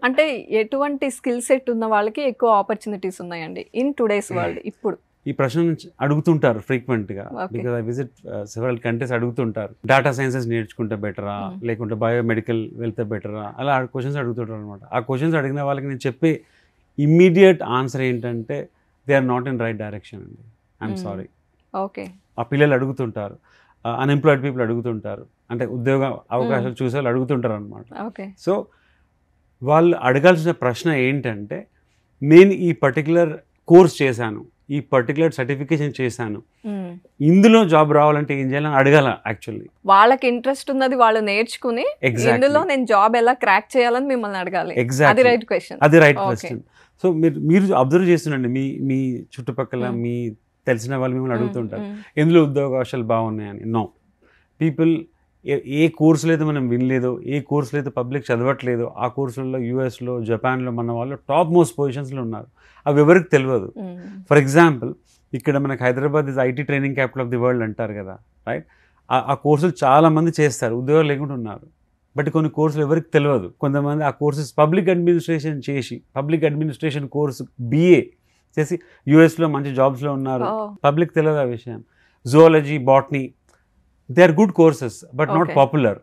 అంటే ఎటువంటి skill set ఉన్న వాళ్ళకి ఎక్కువ ఆపర్చునిటీస్ ఉన్నాయండి ఇన్ టుడేస్ వరల్డ్? ఇప్పుడు ఈ ప్రశ్న నుంచి అడుగుతుంటారు ఫ్రీక్వెంట్గా, because I visit several countries. అడుగుతుంటారు డేటా సైన్సెస్ నేర్చుకుంటే బెటరా, లేకుంటే బయోమెడికల్ వెళ్తే బెటరా, అలా క్వశ్చన్స్ అడుగుతుంటారు అనమాట. ఆ క్వశ్చన్స్ అడిగిన వాళ్ళకి నేను చెప్పే ఇమ్మీడియట్ ఆన్సర్ ఏంటంటే they are not in right direction అండి, ఐఎమ్ సారీ. ఓకే. ఆ పిల్లలు అడుగుతుంటారు, అన్ఎంప్లాయిడ్ పీపుల్ అడుగుతుంటారు, అంటే ఉద్యోగ అవకాశాలు చూసే వాళ్ళు అడుగుతుంటారు అనమాట. సో వాళ్ళు అడగాల్సిన ప్రశ్న ఏంటంటే, నేను ఈ పర్టికులర్ కోర్స్ చేశాను, ఈ పర్టికులర్ సర్టిఫికేషన్ చేశాను, ఇందులో జాబ్ రావాలంటే ఏం చేయాలని అడగాల. యాక్చువల్లీ వాళ్ళకి ఇంట్రెస్ట్ ఉన్నది వాళ్ళు నేర్చుకుని ఇందులో నేను జాబ్ ఎలా క్రాక్ చేయాలని మిమ్మల్ని అడగాలి. అది రైట్ క్వశ్చన్. అది రైట్ క్వశ్చన్. సో మీరు అబ్జర్వ్ చేస్తుండండి, మీ చుట్టుపక్కల మీ తెలిసిన వాళ్ళు మిమ్మల్ని అడుగుతుంటారు ఎందులో ఉద్యోగావకాశాలు బాగున్నాయని. నో, పీపుల్ ఏ కోర్సులు అయితే మనం వినలేదో, ఏ కోర్సులు అయితే పబ్లిక్ చదవట్లేదో, ఆ కోర్సులలో యూఎస్లో, జపాన్లో మన వాళ్ళు టాప్ మోస్ట్ పొజిషన్స్లో ఉన్నారు. అవి ఎవరికి తెలియదు. ఫర్ ఎగ్జాంపుల్, ఇక్కడ మనకి Hyderabad is IT training capital of the world అంటారు కదా, రైట్? ఆ కోర్సులు చాలామంది చేస్తారు, ఉద్యోగాలు లేకుండా ఉన్నారు. బట్ కొన్ని కోర్సులు ఎవరికి తెలియదు. కొంతమంది ఆ కోర్సెస్ పబ్లిక్ అడ్మినిస్ట్రేషన్ చేసి, పబ్లిక్ అడ్మినిస్ట్రేషన్ కోర్సు BA చేసి యూఎస్లో మంచి జాబ్స్లో ఉన్నారు. పబ్లిక్ తెలియదు ఆ విషయం. Zoology, botany, they are good courses but not popular.